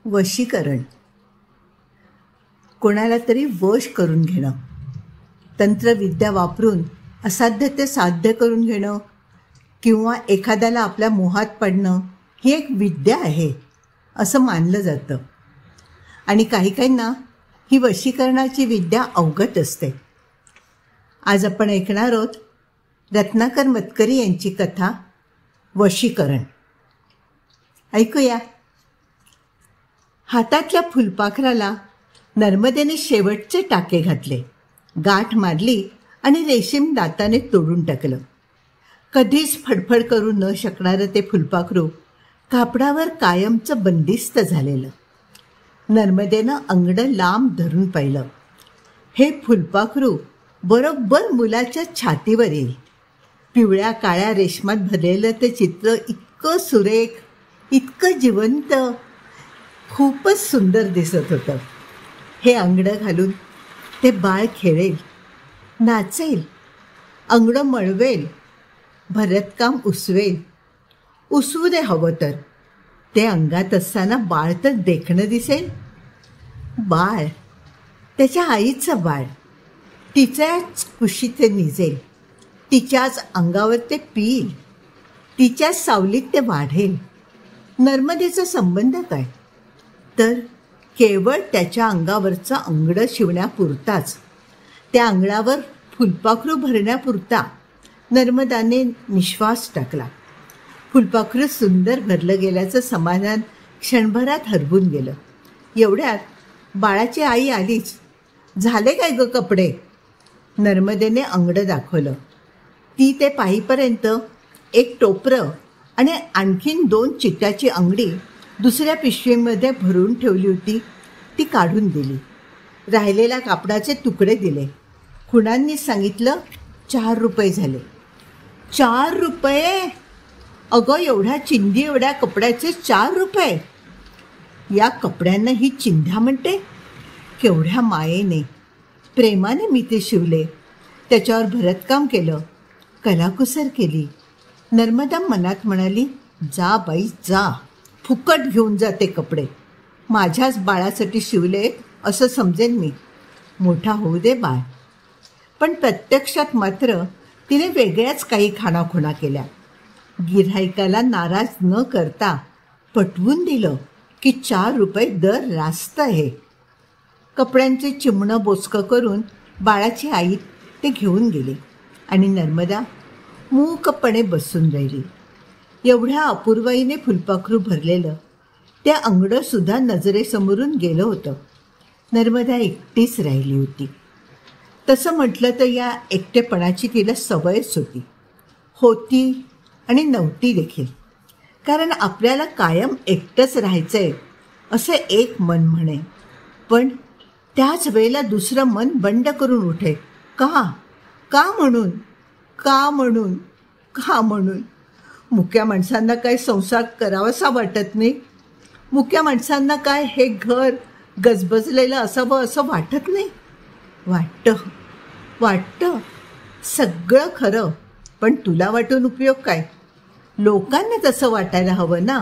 वशीकरण. कोणाला तरी वश करून घेणं, तंत्रविद्या वापरून असाध्य ते साध्य करून घेणं किंवा एखाद्याला आपल्या मोहात पडणं ही एक विद्या आहे असं मानलं जातं. आणि काही काहींना ही वशीकरणाची विद्या अवगत असते. आज आपण ऐकणार आहोत रत्नाकर मतकरी यांची कथा वशीकरण. ऐकूया. हातातल्या फुलपाखराला नर्मदेने शेवटचे टाके घातले, गाठ मारली आणि रेशीम दाताने तोडून टाकलं. कधीच फडफड करू न शकणारं ते फुलपाखरू कापडावर कायमचं बंदिस्त झालेलं. नर्मदेनं अंगडं लांब धरून पाहिलं. हे फुलपाखरू बरोबर मुलाच्या छातीवर येईल. पिवळ्या काळ्या रेशमात भरलेलं ते चित्र इतकं सुरेख, इतकं जिवंत, खूपच सुंदर दिसत होतं. हे अंगडं घालून ते बाळ खेळेल, नाचेल, अंगडं मळवेल, भरतकाम उसवेल. उसवू दे हवं तर. ते अंगात असताना बाळ तर देखणं दिसेल. बाळ, त्याच्या आईचं बाळ, तिच्याच कुशीत ते निजेल, तिच्याच अंगावर ते पिईल, तिच्याच सावलीत ते वाढेल. नर्मदेचा संबंध काय? तर केवळ त्याच्या अंगावरचं अंगडं शिवण्यापुरताच, त्या अंगणावर फुलपाखरू भरण्यापुरता नर्मदाने निश्वास टाकला. फुलपाखरू सुंदर भरलं गेल्याचं समाधान क्षणभरात हरवून गेलं. एवढ्यात बाळाची आई आलीच. झाले काय गं कपडे? नर्मदेने अंगडं दाखवलं. ती ते पाहीपर्यंत एक टोपरं आणि आणखीन 2 चिट्याची अंगडी दुसऱ्या पिशवीमध्ये भरून ठेवली होती, ती काढून दिली. राहिलेल्या कापडाचे तुकडे दिले. खुणांनी सांगितलं 4 रुपये झाले. 4 रुपये? अगं, एवढ्या चिंधी एवढ्या कपड्याचे 4 रुपये? या कपड्यांना ही चिंध्या म्हणते? केवढ्या मायेने, प्रेमाने मी ते शिवले, त्याच्यावर भरतकाम केलं, कलाकुसर केली. नर्मदा मनात म्हणाली, जा बाई जा, फुकट घेऊन जा ते कपडे. माझ्याच बाळासाठी शिवले असं समजेन मी. मोठा होऊ दे बाळ. पण प्रत्यक्षात मात्र तिने वेगळ्याच काही खाणाखुणा केल्या. गिऱ्हाईकाला नाराज न करता पटवून दिलं की 4 रुपये दर रास्त आहे. कपड्यांचे चिमणं बोचकं करून बाळाची आई ते घेऊन गेली आणि नर्मदा मूकपणे बसून राहिली. एवढ्या अपूर्वाईने फुलपाखरू भरलेलं त्या अंगडंसुद्धा नजरेसमोरून गेलं होतं. नर्मदा एकटीच राहिली होती. तसं म्हटलं तर या एकटेपणाची तिला सवयच होती आणि नव्हती देखील. कारण आपल्याला कायम एकटंच राहायचं आहे असं एक मन म्हणे, पण त्याच वेळेला दुसरं मन बंड करून उठे. का म्हणून? मुक्या माणसांना काय संसार करावासा वाटत नाही? मुक्या माणसांना काय हे घर गजबजलेलं असावं असं वाटत नाही? वाटतं सगळं खरं, पण तुला वाटून उपयोग काय? लोकांना तसं वाटायला हवं ना.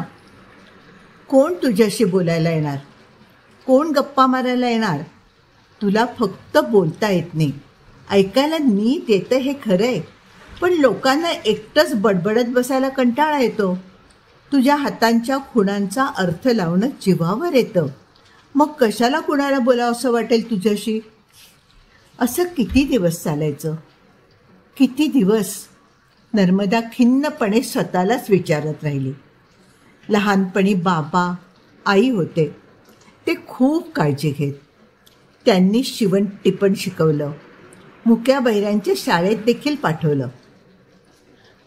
कोण तुझ्याशी बोलायला येणार? कोण गप्पा मारायला येणार? तुला फक्त बोलता येत नाही. ऐकायला नीट येतं हे खरं आहे, पण लोकांना एकटंच बडबडत बसायला कंटाळा येतो. तुझ्या हातांच्या खुणांचा अर्थ लावणं जीवावर येतं. मग कशाला कुणाला बोलावं असं वाटेल तुझ्याशी? असं किती दिवस चालायचं? किती दिवस? नर्मदा खिन्नपणे स्वतःलाच विचारत राहिली. लहानपणी बाबा, आई होते. ते खूप काळजी घेत. त्यांनी शिवण टिपण शिकवलं, मुक्या बहिऱ्यांच्या शाळेत देखील पाठवलं.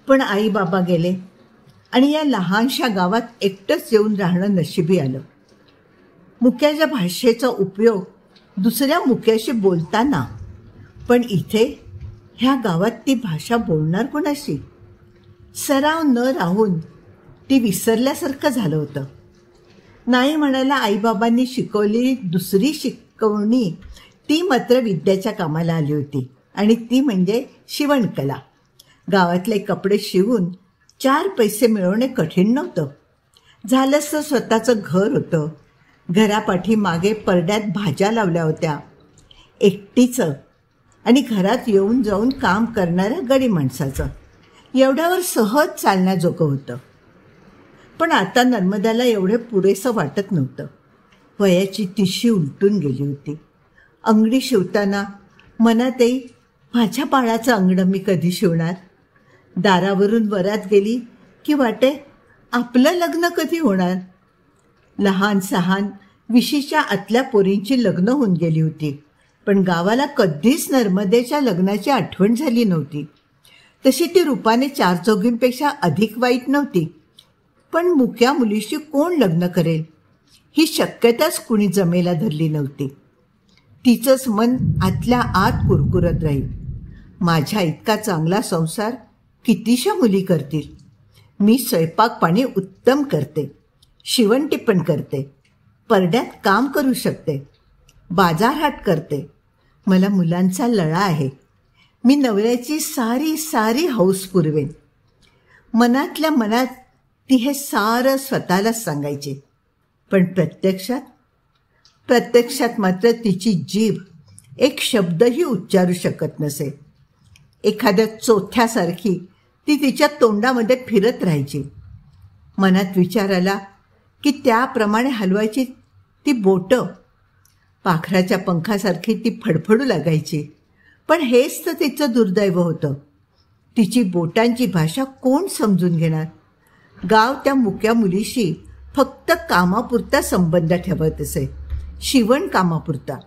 पण आई बाबा गेले आणि या लहानशा गावात एकटंच येऊन राहणं नशिबी आलं. मुक्याच्या भाषेचा उपयोग दुसऱ्या मुक्याशी बोलताना, पण इथे ह्या गावात ती भाषा बोलणार कोणाशी? सराव न राहून ती विसरल्यासारखं झालं होतं. नाही म्हणायला आईबाबांनी शिकवलेली दुसरी शिकवणी ती मात्र विद्याच्या कामाला आली होती, आणि ती म्हणजे शिवणकला. गावातले कपडे शिवून 4 पैसे मिळवणे कठीण नव्हतं. झालंच तर स्वतःचं घर होतं. घरापाठी मागे परड्यात भाज्या लावल्या होत्या. एकटीचं आणि घरात येऊन जाऊन काम करणाऱ्या गडी माणसाचं एवढ्यावर सहज चालण्याजोगं होतं. पण आता नर्मदाला एवढे पुरेसं वाटत नव्हतं. वयाची तिशी उलटून गेली होती. अंगडी शिवताना मनातही माझ्या बाळाचं अंगडं मी कधी शिवणार. दारावरून वरात गेली की वाटे आपलं लग्न कधी होणार. लहान सहान 20च्या आतल्या पोरींची लग्न होऊन गेली होती, पण गावाला कधीच नर्मदेच्या लग्नाची आठवण झाली नव्हती. तशी ती रूपाने 4 चौघींपेक्षा अधिक वाईट नव्हती, पण मुक्या मुलीशी कोण लग्न करेल ही शक्यताच कुणी जमेला धरली नव्हती. तिचंच मन आतल्या आत कुरकुरत राहील. माझ्या इतका चांगला संसार कितीशा मुली करतील. मी स्वयंपाक पाणी उत्तम करते, शिवणटिप्पण करते, परड्यात काम करू शकते, बाजारहाट करते. मला मुलांचा लळा आहे. मी नवऱ्याची सारी सारी हौस पुरवेन. मनातल्या मनात ती हे सारं स्वतःलाच सांगायची. पण प्रत्यक्षात मात्र तिची जीभ एक शब्दही उच्चारू शकत नसे. एखाद्या चोथ्यासारखी ती तिच्या तोंडामध्ये फिरत राहायची. मनात विचार आला की त्याप्रमाणे हलवायची ती बोटं. पाखराच्या पंखासारखी ती फडफडू लागायची. पण हेच तर तिचं दुर्दैव होतं. तिची बोटांची भाषा कोण समजून घेणार. गाव त्या मुक्या मुलीशी फक्त कामापुरता संबंध ठेवत असे, शिवण कामापुरता.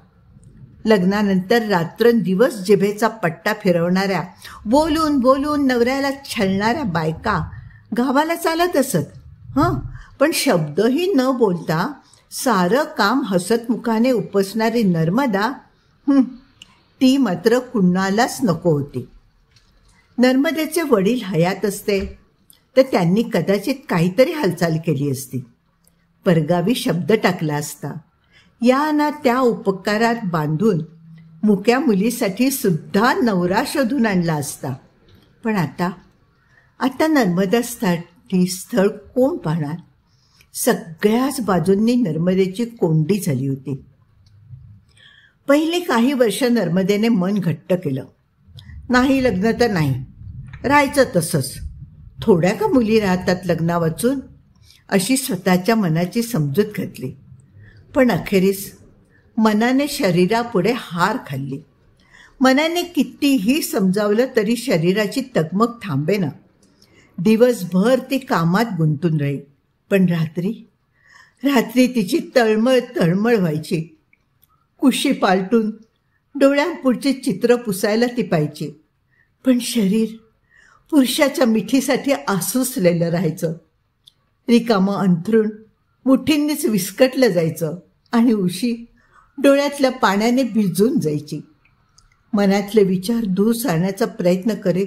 लग्नानंतर रात्रंदिवस जिभेचा पट्टा फिरवणाऱ्या, बोलून बोलून नवऱ्याला छळणाऱ्या बायका गावाला चालत असत. पण शब्दही न बोलता सारं काम हसतमुखाने उपसणारी नर्मदा, ती मात्र कुणालाच नको होती. नर्मदेचे वडील हयात असते तर त्यांनी कदाचित काहीतरी हालचाल केली असती. परगावी शब्द टाकला असता. या ना त्या उपकारात बांधून मुक्या मुलीसाठी सुद्धा नवरा शोधून आणला असता. पण आता नर्मदासाठी स्थळ कोण पाहणार. सगळ्याच बाजूंनी नर्मदेची कोंडी झाली होती. पहिली काही वर्ष नर्मदेने मन घट्ट केलं. नाही लग्न तर नाही, राहायचं तसंच. थोड्या का मुली राहतात लग्ना वाचून, अशी स्वतःच्या मनाची समजूत घातली. पण अखेरीस मनाने शरीरापुढे हार खाल्ली. मनाने कितीही समजावलं तरी शरीराची तगमग थांबेना. दिवसभर ती कामात गुंतून राही. पण रात्री तिची तळमळ व्हायची. कुशी पालटून डोळ्यांपुढचे चित्र पुसायला ती पाहिजे. पण शरीर पुरुषाच्या मिठीसाठी आसुसलेलं राहायचं. रिकामं अंथरूण मुठींनीच विस्कटलं जायचं आणि उशी डोळ्यातल्या पाण्याने भिजून जायची. मनातले विचार दूर सारण्याचा प्रयत्न करीत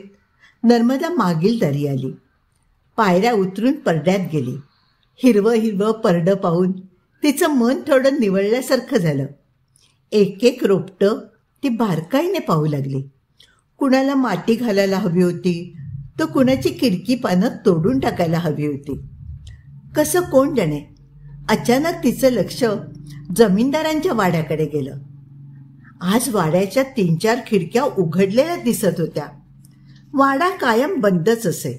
नर्मदा मागील दारी आली. पायऱ्या उतरून परड्यात गेली. हिरवं परडं पाहून तिचं मन थोडं निवळल्यासारखं झालं. एक रोपटं ती बारकाईने पाहू लागली. कुणाला माती घालायला हवी होती तर कुणाची किडकी पानं तोडून टाकायला हवी होती. कसं कोण जाणे, अचानक तिचं लक्ष जमीनदारांच्या वाड्याकडे गेलं. आज वाड्याच्या 3-4 खिडक्या उघडलेल्या दिसत होत्या. वाडा कायम बंदच असे.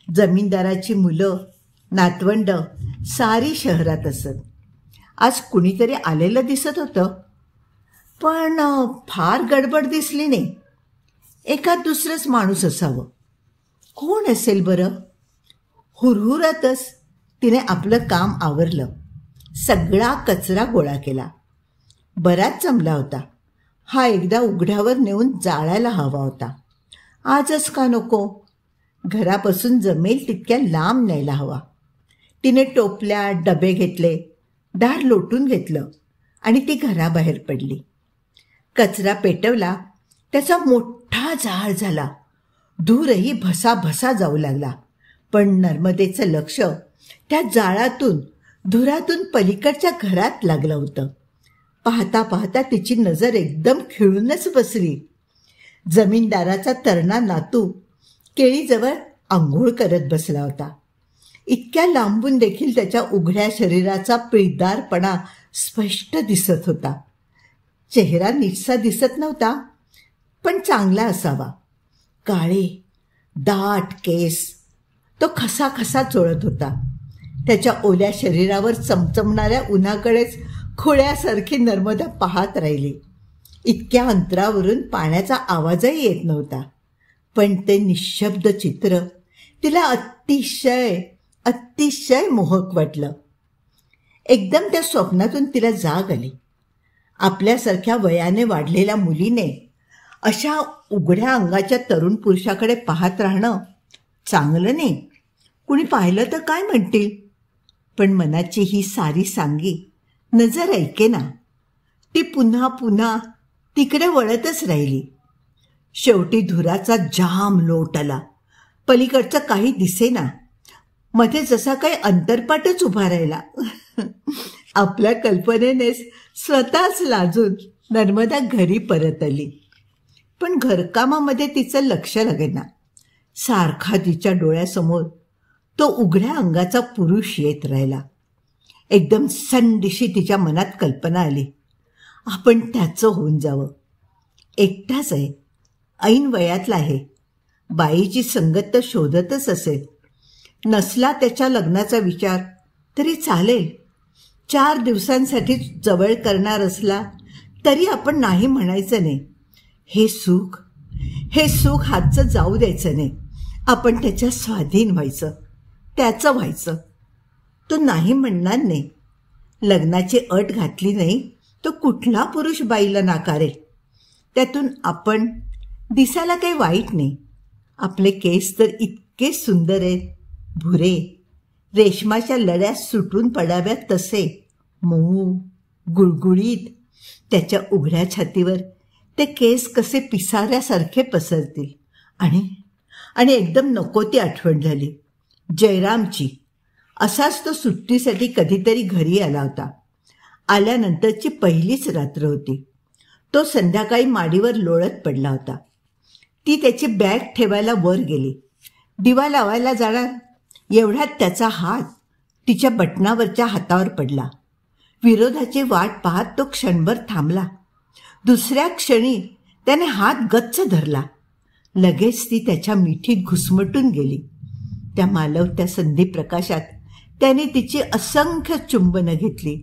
जमीनदाराची मुलं नातवंड सारी शहरात असत. आज कुणीतरी आलेलं दिसत होतं, पण फार गडबड दिसली नाही. एखाद दुसरंच माणूस असावं. कोण असेल बरं. हुरहुरातच तिने आपलं काम आवरलं. सगळा कचरा गोळा केला. बराच जमला होता. हा एकदा उघड्यावर नेऊन जाळायला हवा होता. आजच का नको. घरापासून जमेल तितक्या लांब न्यायला हवा. तिने टोपल्या डबे घेतले, दार लोटून घेतलं आणि ती घराबाहेर पडली. कचरा पेटवला. त्याचा मोठा जाळ झाला. धूरही भसा जाऊ लागला. पण नर्मदेचं लक्ष त्या जाळातून धुरातून पलीकडच्या घरात लागलं होतं. पाहता पाहता तिची नजर एकदम खिळूनच बसली. जमीनदाराचा तरणा नातू केळीजवळ आंघोळ करत बसला होता. इतक्या लांबून देखील त्याच्या उघड्या शरीराचा पिळदारपणा स्पष्ट दिसत होता. चेहरा नीटसा दिसत नव्हता, पण चांगला असावा. काळे दाट केस. तो खसा चोळत होता. त्याच्या ओल्या शरीरावर चमचमणाऱ्या उन्हाकडेच खुळ्यासारखी नर्मदा पाहत राहिली. इतक्या अंतरावरून पाण्याचा आवाजही येत नव्हता, पण ते निशब्द चित्र तिला अतिशय मोहक वाटलं. एकदम त्या स्वप्नातून तिला जाग आली. आपल्यासारख्या वयाने वाढलेल्या मुलीने अशा उघड्या अंगाच्या तरुण पुरुषाकडे पाहत राहणं चांगलं नाही. कुणी पाहिलं तर काय म्हणतील. पण मनाची ही सारी सांगी नजर ऐकेना. ती पुन्हा पुन्हा तिकडे वळतच राहिली. शेवटी धुराचा जाम लोट आला. पलीकडचं काही दिसेना. मध्ये जसा काही अंतरपाटच उभा राहिला. आपल्या कल्पनेनेच स्वतःच लाजून नर्मदा घरी परत आली. पण घरकामामध्ये तिचं लक्ष लागेना. सारखा तिच्या डोळ्यासमोर तो उघड्या अंगाचा पुरुष येत राहिला. एकदम संदिशी तिच्या मनात कल्पना आली, आपण त्याचं होऊन जावं. एकटाच आहे, ऐन वयातला आहे. बाईची संगत तर शोधतच असेल. नसला त्याच्या लग्नाचा विचार तरी चालेल. 4 दिवसांसाठी जवळ करणार असला तरी आपण नाही म्हणायचं नाही. हे सुख हातचं जाऊ द्यायचं नाही. आपण त्याच्या स्वाधीन व्हायचं, त्याचं व्हायचं. तो नाही म्हणणार नाही. लग्नाची अट घातली नाही तो कुठला पुरुष बाईला नाकारेल. त्यातून आपण दिसायला काही वाईट नाही. आपले केस तर इतके सुंदर आहेत, भुरे, रेशमाच्या लड्या सुटून पडाव्यात तसे, मऊ, गुळगुळीत. त्याच्या उघड्या छातीवर ते केस कसे पिसाऱ्यासारखे पसरतील. आणि एकदम नको ती आठवण झाली जयरामची. असाच तो सुट्टीसाठी कधीतरी घरी आला होता. आल्यानंतरची पहिलीच रात्र होती. तो संध्याकाळी माडीवर लोळत पडला होता. ती त्याची बॅग ठेवायला वर गेली. दिवा लावायला जाणार एवढ्यात त्याचा हात तिच्या बटनावरच्या हातावर पडला. विरोधाची वाट पाहत तो क्षणभर थांबला. दुसऱ्या क्षणी त्याने हात गच्च धरला. लगेच ती त्याच्या मिठीत घुसमटून गेली. त्या मालवत्या संधीप्रकाशात त्याने तिची असंख्य चुंबनं घेतली.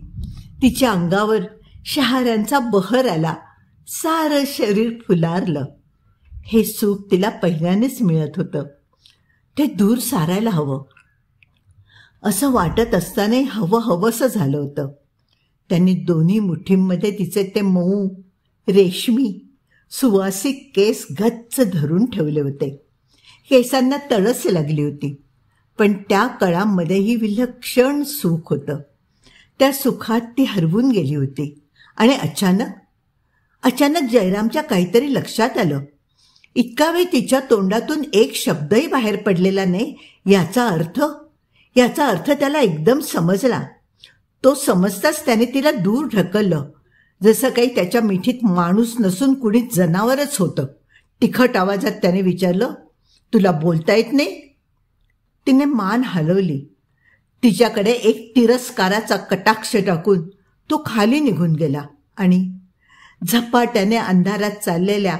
तिच्या अंगावर शहाऱ्यांचा बहर आला. सारं शरीर फुलारलं. हे सुख तिला पहिल्यानेच मिळत होतं. ते दूर सारायला हवं असं वाटत असतानाही हवंसं झालं होतं. त्यांनी दोन्ही मुठींमध्ये तिचे ते मऊ, रेशमी, सुवासिक केस गच्च धरून ठेवले होते. केसांना तळस लागली होती, पण त्या कळांमध्येही विलक्षण सुख होतं. त्या सुखात ती हरवून गेली होती. आणि अचानक जयरामच्या काहीतरी लक्षात आलं. इतका वेळ तिच्या तोंडातून एक शब्दही बाहेर पडलेला नाही. याचा अर्थ त्याला एकदम समजला. तो समजताच त्याने तिला दूर ढकललं, जसं काही त्याच्या मिठीत माणूस नसून कुणी जनावरच होतं. तिखट आवाजात त्याने विचारलं, तुला बोलता येत नाही? तिने मान हलवली. तिच्याकडे एक तिरस्काराचा कटाक्ष टाकून तो खाली निघून गेला आणि झपाट्याने अंधारात चाललेल्या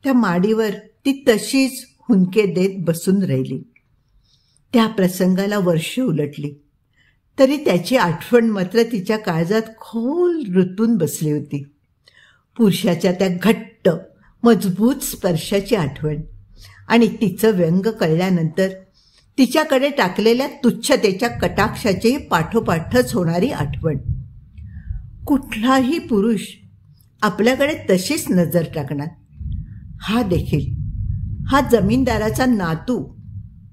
त्या माडीवर ती तशीच हुंदके देत बसून राहिली. त्या प्रसंगाला वर्ष उलटली तरी त्याची आठवण मात्र तिच्या काळजात खोल रुतून बसली होती. पुरुषाच्या त्या घट्ट मजबूत स्पर्शाची आठवण आणि तिचं व्यंग कळल्यानंतर तिच्याकडे टाकलेल्या तुच्छतेच्या कटाक्षाचीही पाठोपाठच होणारी आठवण. कुठलाही पुरुष आपल्याकडे तशीच नजर टाकणार. हा जमीनदाराचा नातू,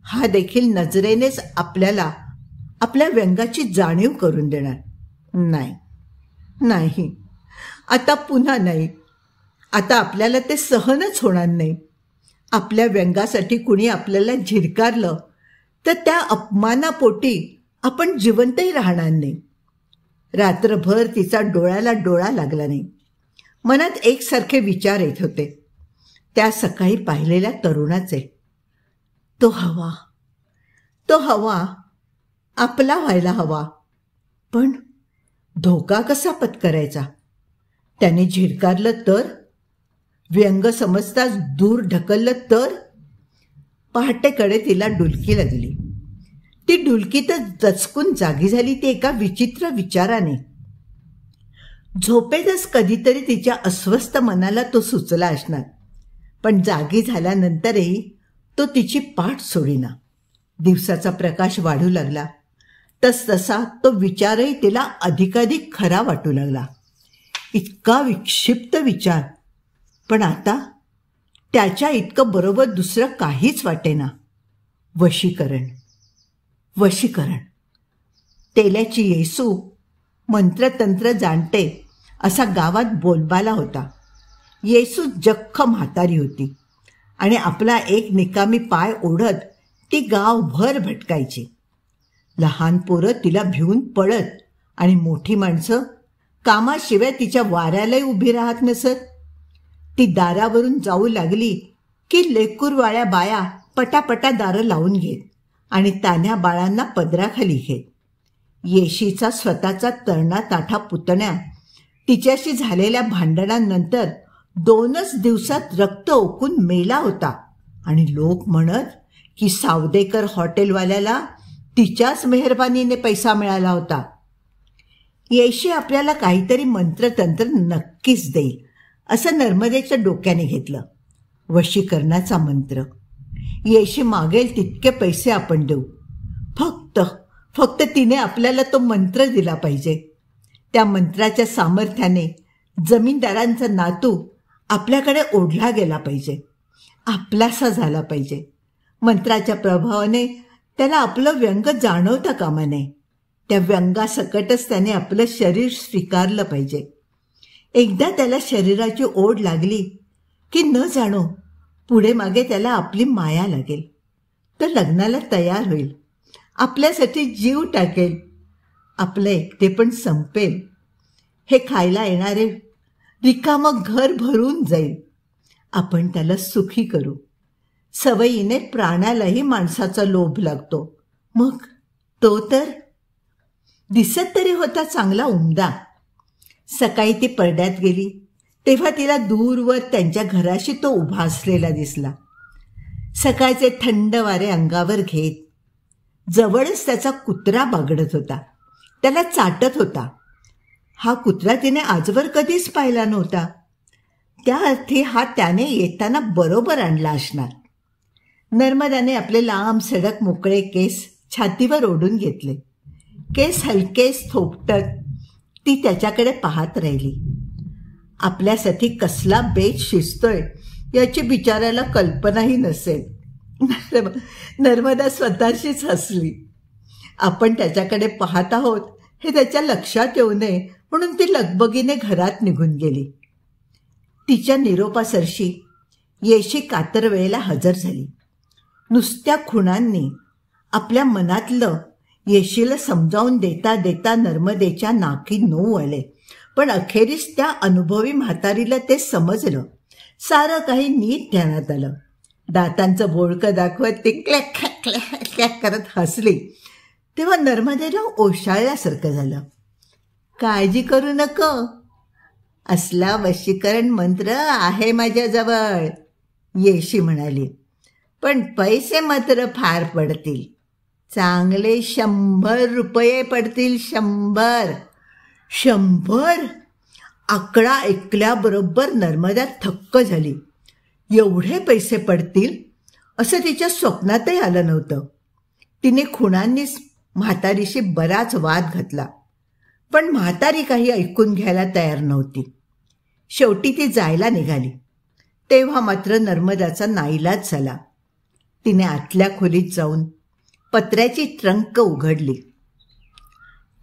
हा देखील नजरेनेच आपल्याला आपल्या व्यंगाची जाणीव करून देणार. नाही, आता पुन्हा नाही. आता आपल्याला ते सहनच होणार नाही. आपल्या व्यंगासाठी कुणी आपल्याला झिडकारलं तर त्या अपमानापोटी आपण जिवंतही राहणार नाही. रात्रभर तिचा डोळ्याला डोळा लागला नाही. मनात एकसारखे विचार येत होते. त्या सकाळी पाहिलेल्या तरुणाचे. तो हवा आपला व्हायला हवा. धोका कसा पत्करायचा, त्याने झिडकारलं तर, व्यंग समजताच दूर ढकललं तर. पहाटेकडे तिला डुलकी लागली. ती डुलकीतच दचकून जागी झाली ती एका विचित्र विचाराने. झोपेतच कधीतरी तिच्या अस्वस्थ मनाला तो सुचला असणार, पण जागी झाल्यानंतरही तो तिची पाठ सोडीना. दिवसाचा प्रकाश वाढू लागला तसतसा तो विचारही तिला अधिकाधिक खरा वाटू लागला. इतका विक्षिप्त विचार, पण आता त्याच्या इतकं बरोबर दुसरं काहीच वाटेना. वशीकरण, वशीकरण. तेल्याची येसू मंत्रतंत्र जाणते असा गावात बोलबाला होता. येसू जख्ख म्हातारी होती आणि आपला एक निकामी पाय ओढत ती गावभर भटकायची. लहान पोरं तिला भिवून पळत आणि मोठी माणसं कामाशिवाय तिच्या वाऱ्यालाही उभी राहत नसत. ती दारावरून जाऊ लागली की लेकूरवाळ्या बाया पटापटा दारं लावून घेत आणि तान्ह्या बाळांना पदराखाली घेत. येशीचा स्वतःचा तरणा ताठा पुतण्या तिच्याशी झालेल्या भांडणानंतर 2च दिवसात रक्त ओकून मेला होता आणि लोक म्हणत की सावदेकर हॉटेलवाल्याला तिच्याच मेहरबानीने पैसा मिळाला होता. येशी आपल्याला काहीतरी मंत्रतंत्र नक्कीच देईल असं नर्मदेच्या डोक्याने घेतलं. वशीकरणाचा मंत्र. येशी मागेल तितके पैसे आपण देऊ, फक्त तिने आपल्याला तो मंत्र दिला पाहिजे. त्या मंत्राच्या सामर्थ्याने जमीनदारांचा नातू आपल्याकडे ओढला गेला पाहिजे, आपलासा झाला पाहिजे. मंत्राच्या प्रभावाने त्याला आपलं व्यंग जाणवता कामा नये. त्या व्यंगासकटच त्याने आपलं शरीर स्वीकारलं पाहिजे. एकदा त्याला शरीराची ओढ लागली की न जाणो पुढे मागे त्याला आपली माया लागेल. तर लग्नाला तयार होईल, आपल्यासाठी जीव टाकेल, आपलं एकटेपण संपेल. हे खायला येणारे रिकामं घर भरून जाईल. आपण त्याला सुखी करू. सवयीने प्राणालाही माणसाचा लोभ लागतो. मग तो तर दिसत तरी होता चांगला उमदा. सकाळी ती परड्यात गेली तेव्हा तिला दूरवर त्यांच्या घराशी तो उभा असलेला दिसला. सकाळचे थंड वारे अंगावर घेत जवळच त्याचा कुत्रा बागडत होता, त्याला चाटत होता. हा कुत्रा तिने आजवर कधीच पाहिला नव्हता. त्या अर्थी हा त्याने येताना बरोबर आणला असणार. नर्मदाने आपले लांब सडक मोकळे केस छातीवर ओढून घेतले. केस हलकेच थोपटत ती त्याच्याकडे पाहत राहिली. आपल्यासाठी कसला बेत शिजतोय याची बिचाऱ्याला कल्पनाही नसेल. नर्मदा स्वतःशीच हसली. आपण त्याच्याकडे पाहत आहोत हे त्याच्या लक्षात येऊ नये म्हणून ती लगबगीने घरात निघून गेली. तिच्या निरोपासरशी येशी कातर वेळेला हजर झाली. नुसत्या खुणांनी आपल्या मनातलं येशीला समजावून देता देता नर्मदेच्या नाकी नऊ आले. पण अखेरीस त्या अनुभवी म्हातारीला ते समजलं. सारं काही नीट ध्यानात आलं. दातांचं बोळकं दाखवत ती क्लॅक क्लॅक क्लॅक करत हसली तेव्हा नर्मदेला ओशाळल्यासारखं झालं. काळजी करू नको, असला वशीकरण मंत्र आहे माझ्याजवळ, येशी म्हणाली. पण पैसे मात्र फार पडतील, चांगले 100 रुपये पडतील. 100. 100? आकडा ऐकल्याबरोबर नर्मदा थक्क झाली. एवढे पैसे पडतील असं तिच्या स्वप्नातही आलं नव्हतं. तिने खुणांनीच म्हातारीशी बराच वाद घातला, पण म्हातारी काही ऐकून घ्यायला तयार नव्हती. शेवटी ती जायला निघाली. तेव्हा मात्र नर्मदाचा नाईलाज झाला. तिने आतल्या खोलीत जाऊन पत्र्याची ट्रंक उघडली.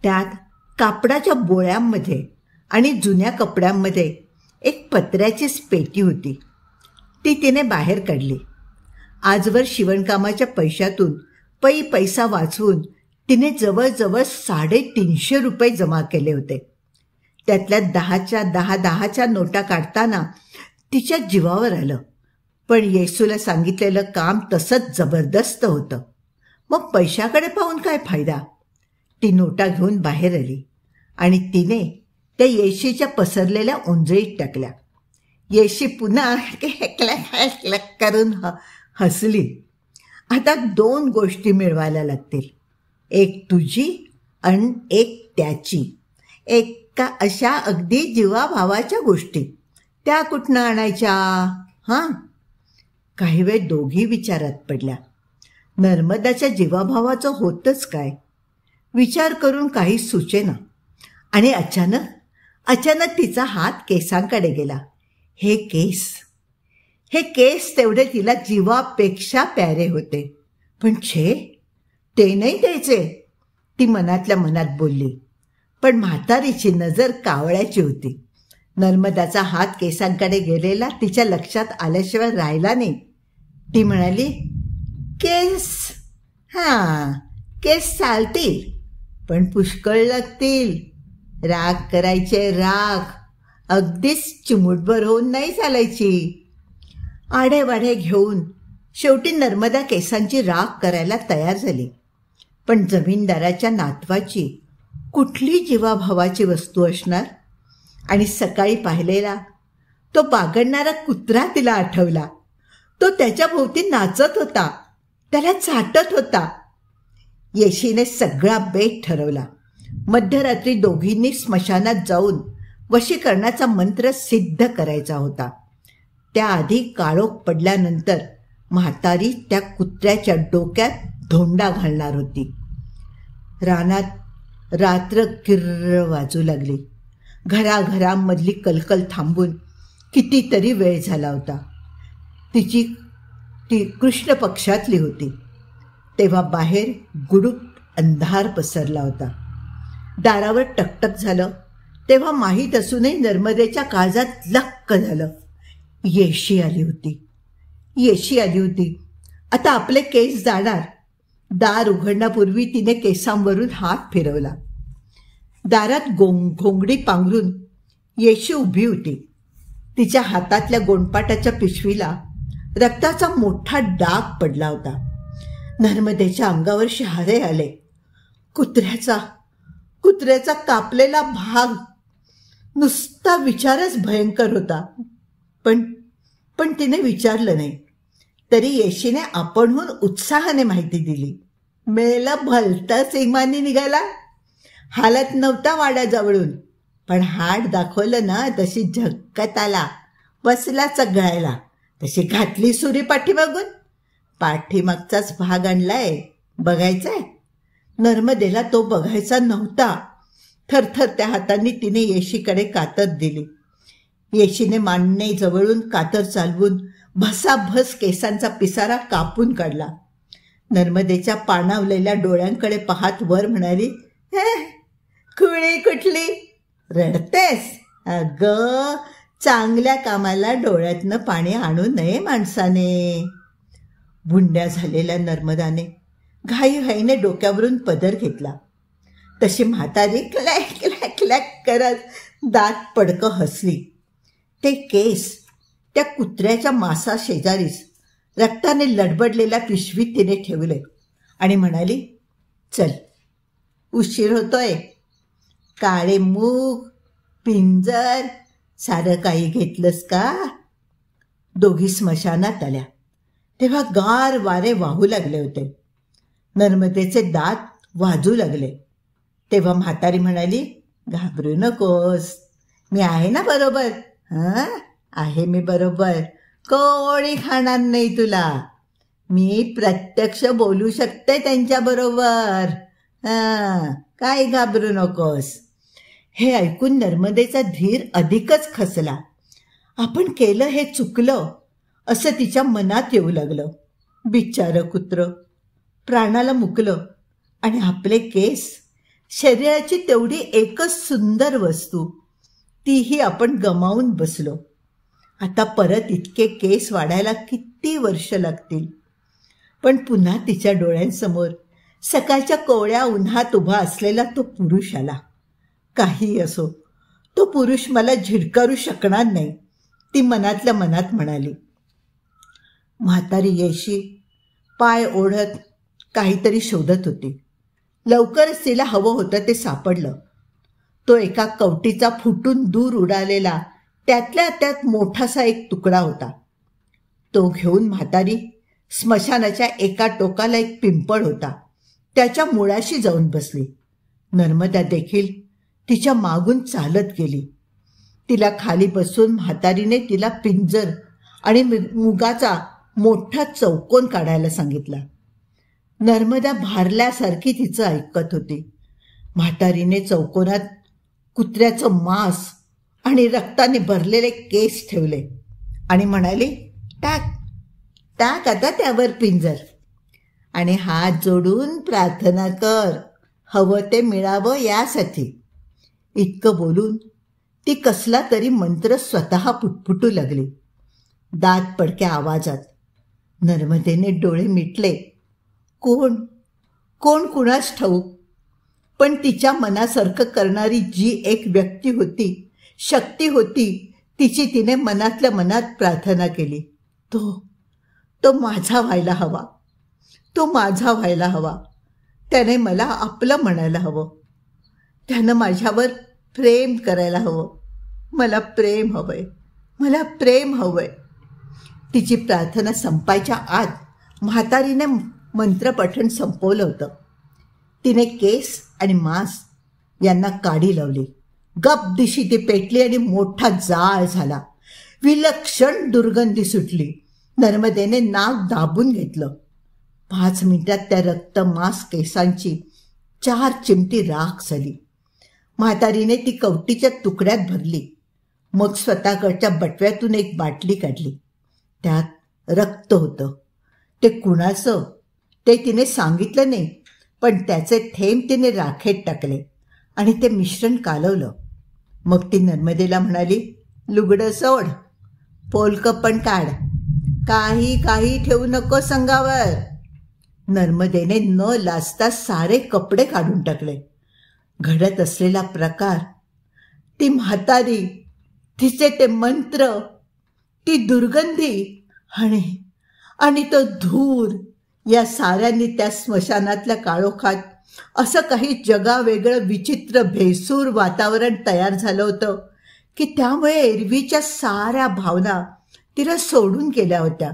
त्यात कापडाच्या बोळ्यांमध्ये आणि जुन्या कपड्यांमध्ये एक पत्र्याचीच पेटी होती. ती तिने बाहेर काढली. आजवर शिवणकामाच्या पैशातून पैसा वाचवून तिने जवळजवळ 350 रुपये जमा केले होते. त्यातल्या 10च्या नोटा काढताना तिच्या जीवावर आलं. पण येसूला सांगितलेलं काम तसंच जबरदस्त होतं. मग पैशाकडे पाहून काय फायदा. ती नोटा घेऊन बाहेर आली आणि तिने त्या येशीच्या पसरलेल्या ओंजळीत टाकल्या. येशी पुन्हा क्लॅक करून हसली. आता 2 गोष्टी मिळवायला लागतील, एक तुझी आणि एक त्याची. एका अशा अगदी जीवाभावाच्या गोष्टी, त्या कुठनं आणायच्या? हां. काही वेळ दोघी विचारात पडल्या. नर्मदाच्या जीवाभावाचं होतंच काय? विचार करून काही सुचेना. आणि अचानक तिचा हात केसांकडे गेला. हे केस तेवढे तिला जीवापेक्षा प्यारे होते. पण ते नाही द्यायचे, ती मनातल्या मनात बोलली. पण म्हातारीची नजर कावळ्याची होती. नर्मदाचा हात केसांकडे गेलेला तिच्या लक्षात आल्याशिवाय राहिला नाही. ती म्हणाली, केस चालतील, पण पुष्कळ लागतील. राख करायचे, राख. अगदीच चिमूटभर होऊन नाही चालायची. आढेवाढे घेऊन शेवटी नर्मदा केसांची राख करायला तयार झाली. पण जमीनदाराच्या नातवाची कुठली जीवाभावाची वस्तू असणार? आणि सकाळी पाहिलेला तो बागडणारा कुत्रा तिला आठवला. तो त्याच्या भोवती नाचत होता, त्याला चाटत होता. येशीने सगळा बेत ठरवला. मध्यरात्री दोघींनी स्मशानात जाऊन वशीकरणाचा मंत्र सिद्ध करायचा होता. त्याआधी काळोख पडल्यानंतर म्हातारी त्या कुत्र्याच्या डोक्यात धोंडा घालणार होती. रानात रात्र किर्र वाजू लागली. घराघरांमधली कलकल थांबून कितीतरी वेळ झाला होता. ती कृष्ण पक्षातली होती. तेव्हा बाहेर गुडूप अंधार पसरला होता. दारावर टकटक झालं तेव्हा माहीत असूनही नर्मदेच्या काळजात लक्क झालं. येशी आली होती. आता आपले केस जाणार. दार उघडण्यापूर्वी तिने केसांवरून हात फिरवला. दारात घोंगडी पांघरून येशी उभी होती. तिच्या हातातल्या गोंडपाटाच्या पिशवीला रक्ताचा मोठा डाग पडला होता. नर्मदेच्या अंगावर शहारे आले. कुत्र्याचा कापलेला भाग. नुसता विचारच भयंकर होता. पण तिने विचारलं नाही. तरी येशीने आपणहून उत्साहाने माहिती दिली. मेला भलताच इमानी निघाला. हालत नव्हता वाड्याजवळून, पण हाड दाखवलं ना तशी झक्कत आला. बसला चघळायला. तशी घातली सुरी पाठीमागचाच भाग आणलाय. बघायचाय? नर्मदेला तो बघायचा नव्हता. थरथरत्या हातांनी तिने येशीकडे कातर दिली. येशीने मांडणे जवळून कातर चालवून भसाभस केसांचा पिसारा कापून काढला. नर्मदेच्या पाणावलेल्या डोळ्यांकडे पाहत वर म्हणाली, खुळी कुठली, रडतेस? अगं, चांगल्या कामाला डोळ्यातनं पाणी आणू नये माणसाने. भुंड्या झालेल्या नर्मदाने घाईघाईने डोक्यावरून पदर घेतला. तशी म्हातारी क्लॅक क्लॅक क्लॅक करत दात पडकं हसली. ते केस त्या कुत्र्याच्या मासा शेजारीच रक्ताने लडबडलेल्या पिशवीत तिने ठेवले आणि म्हणाली, चल, उशीर होतोय. काळे मूग, पिंजर, सारं काही घेतलंस का? दोघी स्मशानात आल्या तेव्हा गार वारे वाहू लागले होते. नर्मदेचे दात वाजू लागले. तेव्हा म्हातारी म्हणाली, घाबरू नकोस, मी आहे ना बरोबर. आहे मी बरोबर. कोणी खाणार नाही तुला. मी प्रत्यक्ष बोलू शकते त्यांच्याबरोबर. काय घाबरू नकोस. हे ऐकून नर्मदेचा धीर अधिकच खचला. आपण केलं हे चुकलं असं तिच्या मनात येऊ लागलं. बिचारं कुत्रं प्राणाला मुकलं आणि आपले केस, शरीराची तेवढी एकच सुंदर वस्तू, तीही आपण गमावून बसलो. आता परत इतके केस वाढायला किती वर्ष लागतील. पण पुन्हा तिच्या डोळ्यांसमोर सकाळच्या कोवळ्या उन्हात उभा असलेला तो पुरुष आला. काही असो, तो पुरुष मला झिडकारू शकणार नाही, ती मनातल्या मनात म्हणाली. म्हातारी येशी पाय ओढत काहीतरी शोधत होती. लवकरच तिला हवं होतं ते सापडलं. तो एका कवटीचा फुटून दूर उडालेला त्यातल्या त्यात मोठासा एक तुकडा होता. तो घेऊन म्हातारी स्मशानाच्या एका टोकाला एक पिंपळ होता त्याच्या मुळाशी जाऊन बसली. नर्मदा देखील तिच्या मागून चालत गेली. तिला खाली बसून म्हातारीने तिला पिंजर आणि मुगाचा मोठा चौकोन काढायला सांगितला. नर्मदा भारल्यासारखी तिचं ऐकत होती. म्हातारीने चौकोनात कुत्र्याचं मांस आणि रक्ताने भरलेले केस ठेवले आणि म्हणाली, टाक टाक आता त्यावर पिंजर आणि हात जोडून प्रार्थना कर, हवं ते मिळावं यासाठी. इतकं बोलून ती कसला तरी मंत्र स्वतः पुटपुटू लागली, दात पडक्या आवाजात. नर्मदेने डोळे मिटले. कोण कोण कुणास ठाऊक, पण तिच्या मनासारखं करणारी जी एक व्यक्ती होती, शक्ती होती, तिची तिने मनातल्या मनात प्रार्थना केली. तो माझा व्हायला हवा, तो माझा व्हायला हवा. त्याने मला आपलं म्हणायला हवं, त्यानं माझ्यावर प्रेम करायला हवं. मला प्रेम हवंय, मला प्रेम हवंय. तिची प्रार्थना संपायच्या आत म्हातारीने मंत्रपठण संपवलं होतं. तिने केस आणि मांस यांना काडी लावली. गप दिशी ती पेटली आणि मोठा जाळ झाला. विलक्षण दुर्गंधी सुटली. नर्मदेने नाक दाबून घेतलं. 5 मिनिटात त्या रक्त मांस केसांची 4 चिमटी राख झाली. म्हातारीने ती कवटीच्या तुकड्यात भरली. मग स्वतःकडच्या बटव्यातून एक बाटली काढली. त्यात रक्त होतं. ते कुणाचं ते तिने सांगितलं नाही, पण त्याचे थेंब तिने राखेत टाकले आणि ते मिश्रण कालवलं. मग ती नर्मदेला म्हणाली, लुगडं सोड, पोलकं पण काढ, काही ठेवू नको संगावर. नर्मदेने न लाजता सारे कपडे काढून टाकले. घडत असलेला प्रकार, ती म्हातारी, तिचे ते मंत्र, ती दुर्गंधी आणि तो धूर, या साऱ्यांनी त्या स्मशानातल्या काळोखात असं काही जगावेगळं विचित्र भेसूर वातावरण तयार झालं होतं की त्यामुळे एरवीच्या साऱ्या भावना तिला सोडून गेल्या होत्या.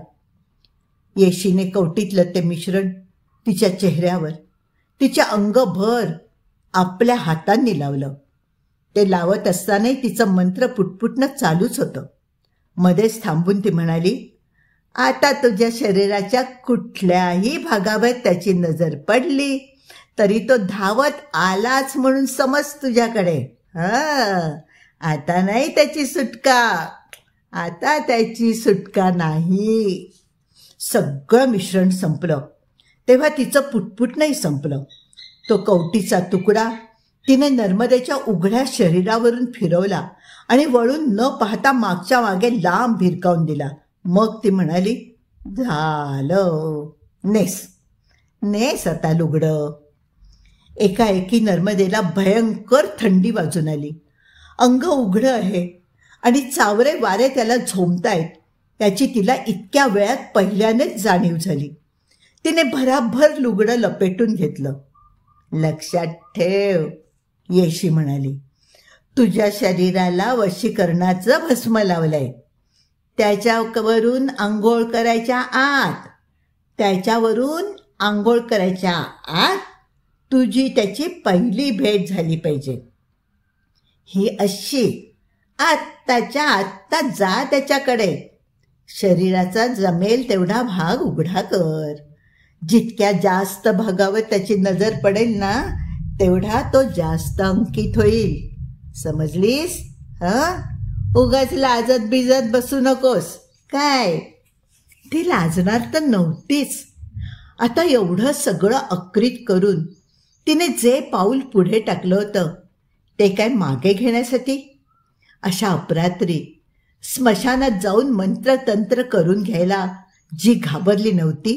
येशीने कवटीतलं ते मिश्रण तिच्या चेहऱ्यावर, तिच्या अंगभर आपल्या हातांनी लावलं. ते लावत असतानाही तिचं मंत्र पुटपुटणं चालूच होतं. मध्येच थांबून ती म्हणाली, आता तुझ्या शरीराच्या कुठल्याही भागावर त्याची नजर पडली तरी तो धावत आलाच म्हणून समज तुझ्याकडे. आता नाही त्याची सुटका, आता त्याची सुटका नाही. सगळं मिश्रण संपलं तेव्हा तिचं पुटपुटणंही संपलं. तो कवटीचा तुकडा तिने नर्मदेच्या उघड्या शरीरावरून फिरवला आणि वळून न पाहता मागच्या मागे लांब भिरकावून दिला. मग ती म्हणाली, झालं, नेस आता लुगडं. एकाएकी नर्मदेला भयंकर थंडी वाजून आली. अंग उघडं आहे आणि चावरे वारे त्याला झोंबतायत याची तिला इतक्या वेळात पहिल्यानेच जाणीव झाली. तिने भराभर लुगडं लपेटून घेतलं. लक्षात ठेव, येशी म्हणाली, तुझ्या शरीराला वशीकरणाचं भस्म लावलंय. त्याच्यावरून आंघोळ करायच्या आत तुझी त्याची पहिली भेट झाली पाहिजे. ही अशी, आत्ताच्या आत्ता जा त्याच्याकडे. शरीराचा जमेल तेवढा भाग उघडा कर. जितक्या जास्त भागावर त्याची नजर पडेल ना तेवढा तो जास्त अंकित होईल. समजलीस? उगाच लाजत बिजत बसू नकोस. काय? ती लाजणार तर नव्हतीच. आता एवढं सगळं अक्रीत करून तिने जे पाऊल पुढे टाकलं होतं ते काय मागे घेण्यासाठी? अशा अपरात्री स्मशानात जाऊन मंत्रतंत्र करून घ्यायला जी घाबरली नव्हती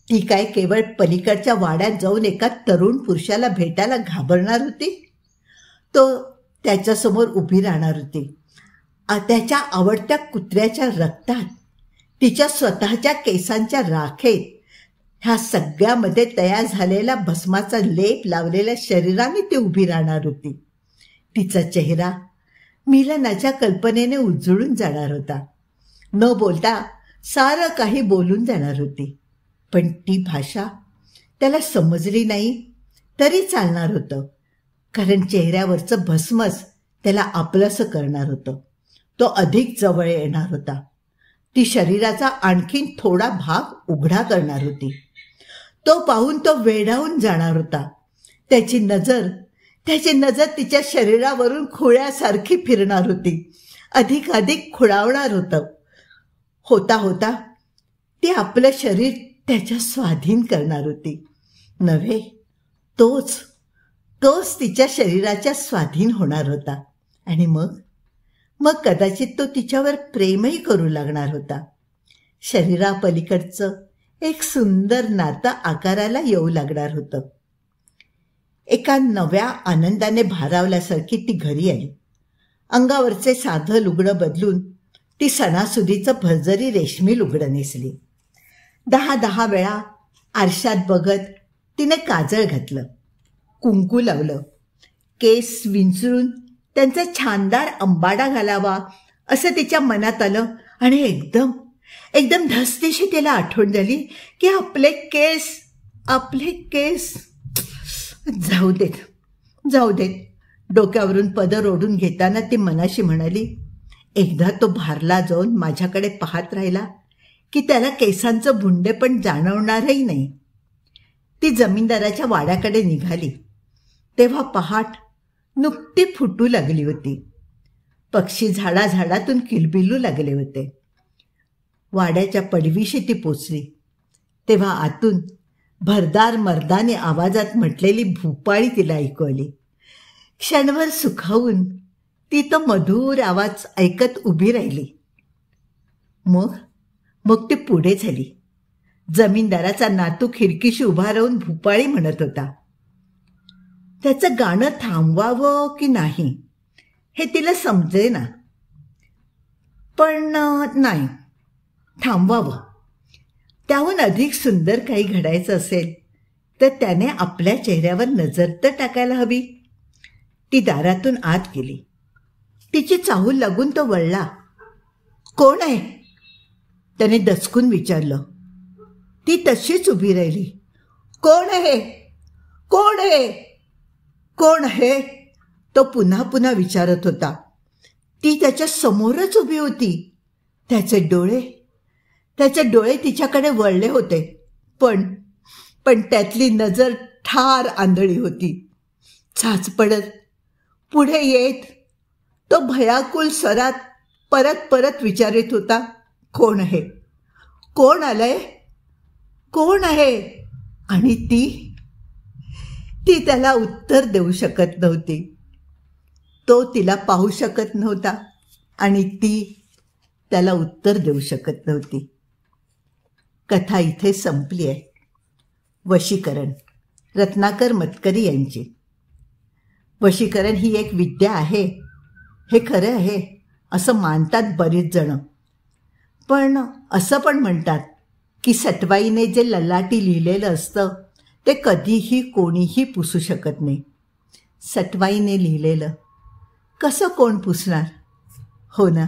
ती काय केवळ पलीकडच्या वाड्यात जाऊन एका तरुण पुरुषाला भेटायला घाबरणार होती? तो त्याच्यासमोर उभी राहणार होती. त्याच्या आवडत्या कुत्र्याच्या रक्तात, तिच्या स्वतःच्या केसांच्या राखेत, ह्या सगळ्यामध्ये तयार झालेला भस्माचा लेप लावलेल्या शरीराने ती उभी राहणार होती. तिचा चेहरा मिलनाच्या कल्पनेने उजळून जाणार होता. न बोलता सारं काही बोलून जाणार होती. पण ती भाषा त्याला समजली नाही तरी चालणार होतं, कारण चेहऱ्यावरचं भस्मच त्याला आपलंसं करणार होतं. तो अधिक जवळ येणार होता. ती शरीराचा आणखीन थोडा भाग उघडा करणार होती. तो पाहून तो वेडावून जाणार होता. त्याची नजर तिच्या शरीरावरून खुळ्यासारखी फिरणार होती. अधिक खुळावणार होतं. होता होता ती आपलं शरीर त्याच्या स्वाधीन करणार होती. नव्हे, तोच तिच्या शरीराच्या स्वाधीन होणार होता. आणि मग कदाचित तो तिच्यावर प्रेमही करू लागणार होता. शरीरापलीकडचं एक सुंदर नातं आकाराला येऊ लागणार होतं. एका नव्या आनंदाने भारावल्यासारखी ती घरी आली. अंगावरचे साधं लुगडं बदलून ती सणासुदीचं भरजरी रेशमी लुगडं नेसली. 10 वेळा आरशात बघत तिने काजळ घातलं, कुंकू लावलं, केस विंचरून त्यांचा छानदार अंबाडा घालावा असं तिच्या मनात आलं. आणि एकदम धस्तीशी तिला आठवण झाली की आपले केस जाऊ देत. डोक्यावरून पदर ओढून घेताना ती मनाशी म्हणाली, एकदा तो भारला जाऊन माझ्याकडे पाहत राहिला की त्याला केसांचं भुंडे पण जाणवणारही नाही. ती जमीनदाराच्या वाड्याकडे निघाली तेव्हा पहाट नुकती फुटू लागली होती. पक्षी झाडातून किलबिलू लागले होते. वाड्याच्या पडवीशी ती पोचली तेव्हा आतून भरदार मर्दाने आवाजात म्हटलेली भूपाळी तिला ऐकू आली. क्षणभर सुखावून ती तो मधुर आवाज ऐकत उभी राहिली. मग ती पुढे झाली. जमीनदाराचा नातू खिडकीशी उभा राहून भूपाळी म्हणत होता. त्याचं गाणं थांबवावं की नाही हे तिला समजेना, पण नाही, थांबवावं. त्याहून अधिक सुंदर काही घडायचं असेल तर त्याने आपल्या चेहऱ्यावर नजर तर टाकायला हवी. ती दारातून आत गेली. तिची चाहूल लागून तो वळला. कोण आहे? त्याने दचकून विचारलं. ती तशीच उभी राहिली. कोण आहे? कोण आहे? कोण आहे? तो पुन्हा विचारत होता. ती त्याच्या समोरच उभी होती. त्याचे डोळे तिच्याकडे वळले होते, पण त्यातली नजर ठार आंधळी होती. छाच पडत पुढे येत तो भयाकुल स्वरात परत विचारित होता, कोण आहे? कोण आलंय? कोण आहे? आणि ती त्याला उत्तर देऊ शकत नव्हती. तो तिला पाहू शकत नव्हता आणि ती त्याला उत्तर देऊ शकत नव्हती. कथा इथे संपली आहे. वशीकरण, रत्नाकर मतकरी यांची. वशीकरण ही एक विद्या आहे हे खरं आहे असं मानतात बरीच जण. पण असं पण म्हणतात की सटवाईने जे ललाटी लिहिलेलं असतं ते कधीही कोणीही पुसू शकत नाही. सटवाईने लिहिलेलं कसं कोण पुसणार? हो ना.